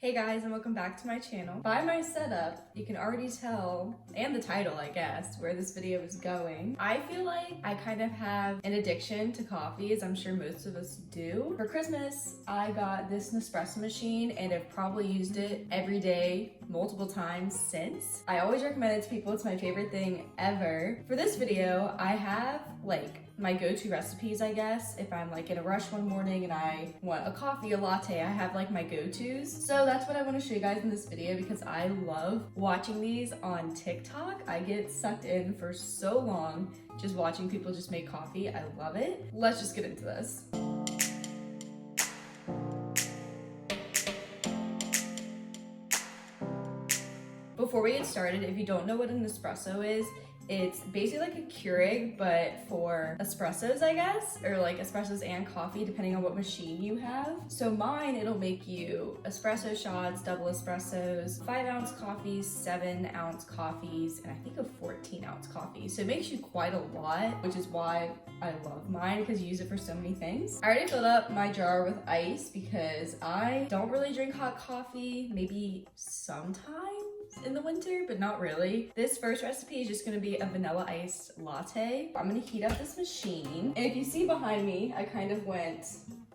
Hey guys, and welcome back to my channel. By my setup, you can already tell, and the title I guess, where this video is going. I feel like I kind of have an addiction to coffee, as I'm sure most of us do. For Christmas, I got this Nespresso machine and I've probably used it every day, multiple times since. I always recommend it to people, it's my favorite thing ever. For this video, I have my go-to recipes, I guess. If I'm in a rush one morning and I want a coffee, a latte, I have my go-tos. So that's what I want to show you guys in this video because I love watching these on TikTok. I get sucked in for so long just watching people just make coffee. I love it. Let's just get into this. Before we get started, if you don't know what an espresso is, it's basically like a Keurig, but for espressos, I guess, or espressos and coffee, depending on what machine you have. So mine, it'll make you espresso shots, double espressos, 5-ounce coffees, 7-ounce coffees, and I think a 14-ounce coffee. So it makes you quite a lot, which is why I love mine because you use it for so many things. I already filled up my jar with ice because I don't really drink hot coffee, maybe sometimes in the winter, but not really. This first recipe is just gonna be a vanilla iced latte. I'm gonna heat up this machine. And if you see behind me, I kind of went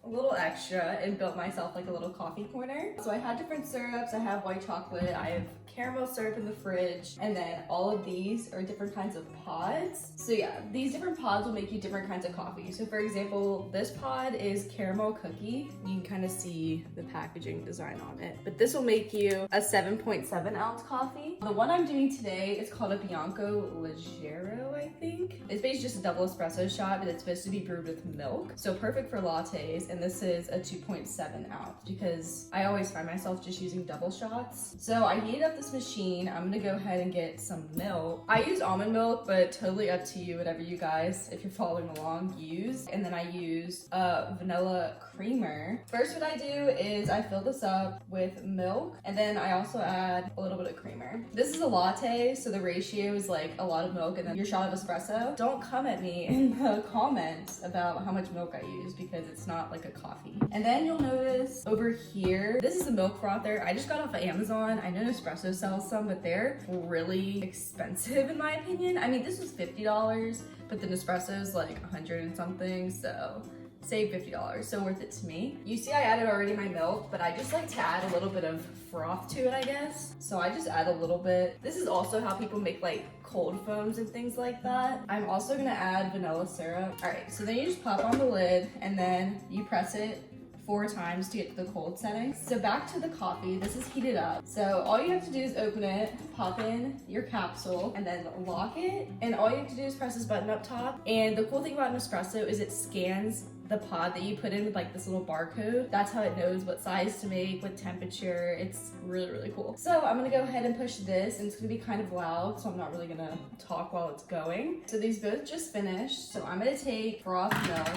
a little extra and built myself a little coffee corner. So I had different syrups. I have white chocolate, I have caramel syrup in the fridge, and then all of these are different kinds of pods. So yeah, these different pods will make you different kinds of coffee. So for example, this pod is caramel cookie. You can kind of see the packaging design on it, but this will make you a 7.7 ounce coffee. The one I'm doing today is called a Bianco Leggero, I think. It's basically just a double espresso shot, but it's supposed to be brewed with milk. So perfect for lattes, and this is a 2.7 ounce because I always find myself just using double shots. So I heated up this machine. I'm gonna go ahead and get some milk. I use almond milk, but totally up to you, whatever you guys, if you're following along, use. And then I use a vanilla creamer. First, what I do is I fill this up with milk, and then I also add a little bit of creamer. This is a latte, so the ratio is a lot of milk and then your shot of espresso. Don't come at me in the comments about how much milk I use because it's not like a coffee. And then you'll notice over here, this is a milk frother. I just got off of Amazon. I know Nespresso sells some, but they're really expensive in my opinion. I mean, this was $50, but the Nespresso is 100 and something, so save $50, so worth it to me. You see I added already my milk, but I just like to add a little bit of froth to it, I guess. So I just add a little bit. This is also how people make cold foams and things like that. I'm also gonna add vanilla syrup. All right, so then you just pop on the lid and then you press it 4 times to get to the cold setting. So back to the coffee, this is heated up. So all you have to do is open it, pop in your capsule, and then lock it. And all you have to do is press this button up top. And the cool thing about Nespresso is it scans the pod that you put in with this little barcode. That's how it knows what size to make, what temperature. It's really, really cool. So I'm gonna go ahead and push this, and it's gonna be kind of loud, so I'm not really gonna talk while it's going. So these both just finished. So I'm gonna take froth milk,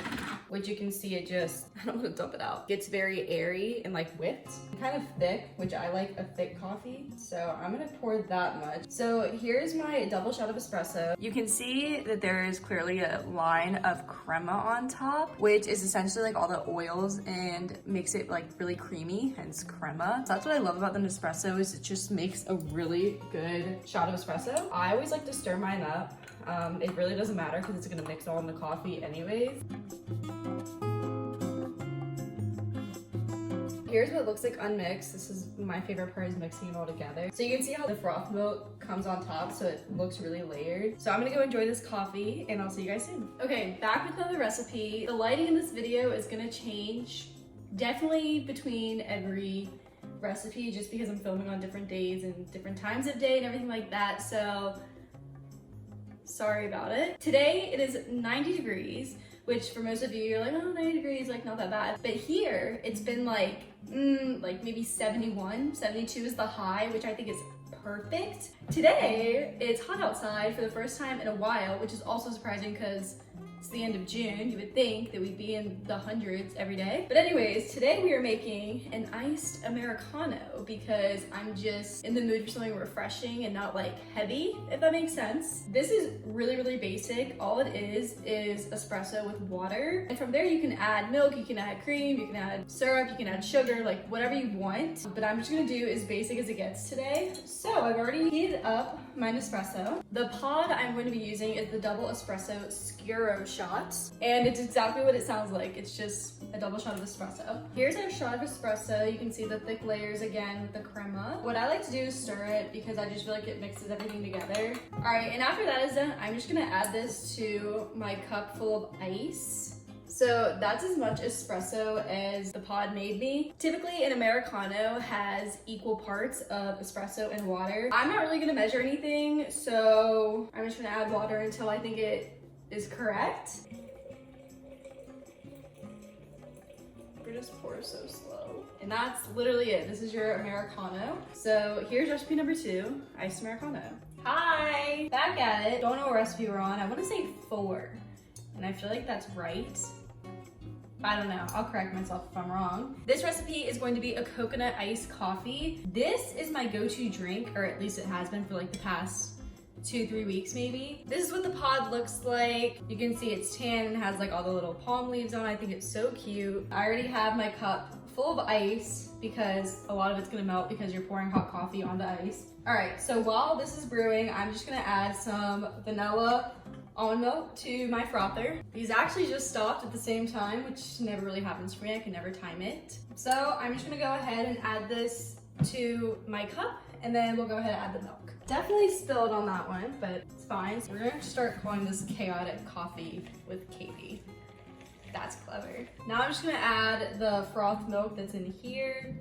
which you can see it just, I don't wanna dump it out. Gets very airy and whipped, kind of thick, which I like a thick coffee. So I'm gonna pour that much. So here's my double shot of espresso. You can see that there is clearly a line of crema on top, which is essentially all the oils and makes it really creamy, hence crema. So that's what I love about the Nespresso is it just makes a really good shot of espresso. I always like to stir mine up. It really doesn't matter because it's gonna mix all in the coffee anyways. Here's what it looks like unmixed. This is my favorite part, is mixing it all together. So you can see how the froth milk comes on top, so it looks really layered. So I'm gonna go enjoy this coffee and I'll see you guys soon. Okay, back with another recipe. The lighting in this video is gonna change definitely between every recipe just because I'm filming on different days and different times of day and everything like that. So sorry about it. Today it is 90 degrees, which for most of you, you're oh, 90 degrees, not that bad. But here, it's been maybe 71, 72 is the high, which I think is perfect. Today, it's hot outside for the first time in a while, which is also surprising because It's the end of June. You would think that we'd be in the hundreds every day. But anyways, today we are making an iced Americano because I'm just in the mood for something refreshing and not like heavy, if that makes sense. This is really, really basic. All it is espresso with water. And from there you can add milk, you can add cream, you can add syrup, you can add sugar, like whatever you want. But I'm just gonna do as basic as it gets today. So I've already heated up my Nespresso. The pod I'm going to be using is the double espresso Scuro shots, and it's exactly what it sounds like. It's just a double shot of espresso. Here's our shot of espresso. You can see the thick layers again with the crema. What I like to do is stir it because I just feel like it mixes everything together. All right, and after that is done, I'm just gonna add this to my cup full of ice. So that's as much espresso as the pod made me. Typically an Americano has equal parts of espresso and water. I'm not really gonna measure anything, so I'm just gonna add water until I think it is correct. We're just pour so slow. And that's literally it. This is your Americano. So here's recipe number 2, iced Americano. Hi, back at it. Don't know what recipe we're on. I wanna say 4, and I feel like that's right. I don't know, I'll correct myself if I'm wrong. This recipe is going to be a coconut iced coffee. This is my go-to drink, or at least it has been for like the past 2-3 weeks maybe. This is what the pod looks like. You can see it's tan and has like all the little palm leaves on. I think it's so cute. I already have my cup full of ice because a lot of it's gonna melt because you're pouring hot coffee onto ice. All right, so while this is brewing, I'm just gonna add some vanilla almond milk to my frother. These actually just stopped at the same time, which never really happens for me. I can never time it. So I'm just gonna go ahead and add this to my cup, and then we'll go ahead and add the milk. Definitely spilled on that one, but it's fine. So we're gonna start calling this chaotic coffee with Katie. That's clever. Now I'm just gonna add the froth milk that's in here.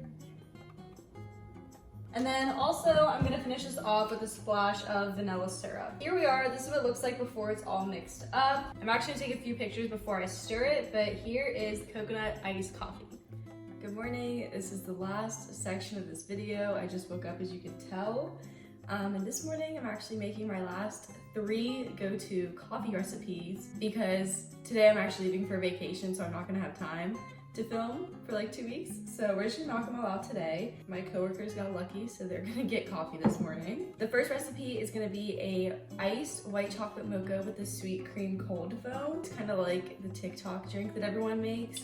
And then also, I'm gonna finish this off with a splash of vanilla syrup. Here we are, this is what it looks like before it's all mixed up. I'm actually gonna take a few pictures before I stir it, but here is coconut iced coffee. Good morning, this is the last section of this video. I just woke up, as you can tell. And this morning, I'm actually making my last 3 go-to coffee recipes because today I'm actually leaving for vacation, so I'm not gonna have time to film for like 2 weeks. So we're just gonna knock them all out today. My coworkers got lucky, so they're gonna get coffee this morning. The first recipe is gonna be a iced white chocolate mocha with a sweet cream cold foam. It's kind of like the TikTok drink that everyone makes.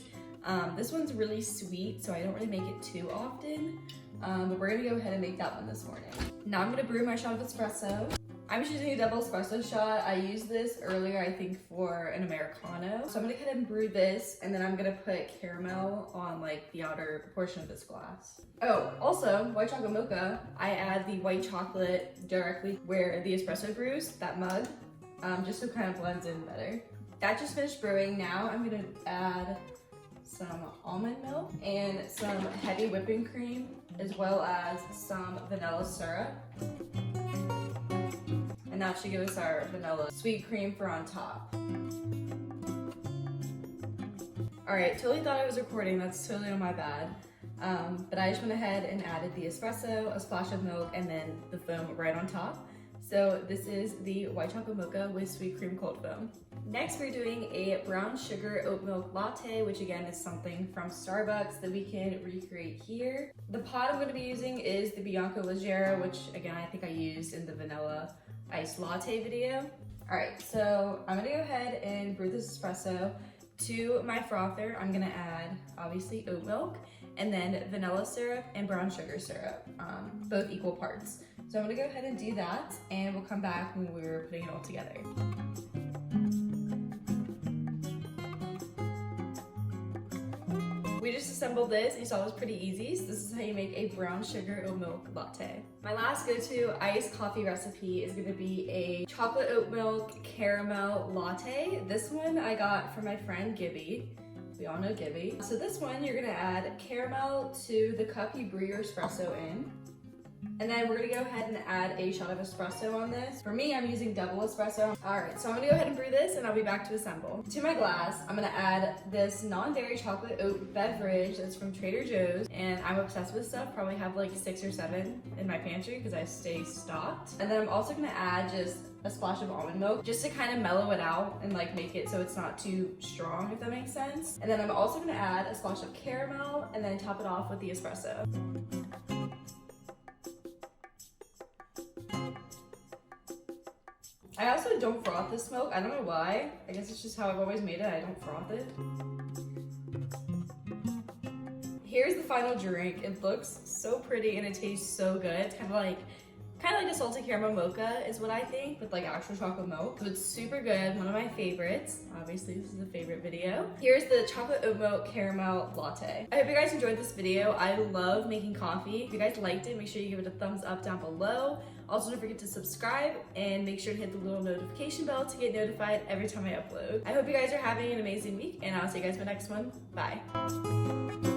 This one's really sweet, so I don't really make it too often. But we're gonna go ahead and make that one this morning. Now I'm gonna brew my shot of espresso. I'm just using a double espresso shot. I used this earlier, I think, for an Americano. So I'm gonna go ahead and brew this, and then I'm gonna put caramel on like the outer portion of this glass. Oh, also, white chocolate mocha, I add the white chocolate directly where the espresso brews, that mug, just so it kind of blends in better. That just finished brewing. Now I'm gonna add some almond milk and some heavy whipping cream, as well as some vanilla syrup. And that should give us our vanilla sweet cream for on top. All right, totally thought I was recording. That's totally on my bad. But I just went ahead and added the espresso, a splash of milk, and then the foam right on top. So this is the white chocolate mocha with sweet cream cold foam. Next, we're doing a brown sugar oat milk latte, which again is something from Starbucks that we can recreate here. The pod I'm going to be using is the Bianco Leggero, which again I think I used in the vanilla iced latte video. All right, so I'm gonna go ahead and brew this espresso. To my frother, I'm gonna add obviously oat milk and then vanilla syrup and brown sugar syrup, both equal parts. So I'm gonna go ahead and do that, and we'll come back when we're putting it all together. We just assembled this, and you saw it was pretty easy. So this is how you make a brown sugar oat milk latte. My last go-to iced coffee recipe is gonna be a chocolate oat milk caramel latte. This one I got from my friend Gibby. We all know Gibby. So this one, you're gonna add caramel to the cup you brew your espresso in. And then we're gonna go ahead and add a shot of espresso on this. For me, I'm using double espresso. All right, so I'm gonna go ahead and brew this and I'll be back to assemble. To my glass, I'm gonna add this non-dairy chocolate oat beverage that's from Trader Joe's. And I'm obsessed with stuff, probably have like 6 or 7 in my pantry because I stay stocked. And then I'm also gonna add just a splash of almond milk just to kind of mellow it out and like make it so it's not too strong, if that makes sense. And then I'm also gonna add a splash of caramel and then top it off with the espresso. I also don't froth this milk. I don't know why. I guess it's just how I've always made it. I don't froth it. Here's the final drink. It looks so pretty and it tastes so good. It's kind of like a salted caramel mocha is what I think, with like actual chocolate milk. So it's super good, one of my favorites. Obviously this is a favorite video. Here's the chocolate oat milk caramel latte. I hope you guys enjoyed this video. I love making coffee. If you guys liked it, make sure you give it a thumbs up down below. Also don't forget to subscribe and make sure to hit the little notification bell to get notified every time I upload. I hope you guys are having an amazing week and I'll see you guys in my next one. Bye.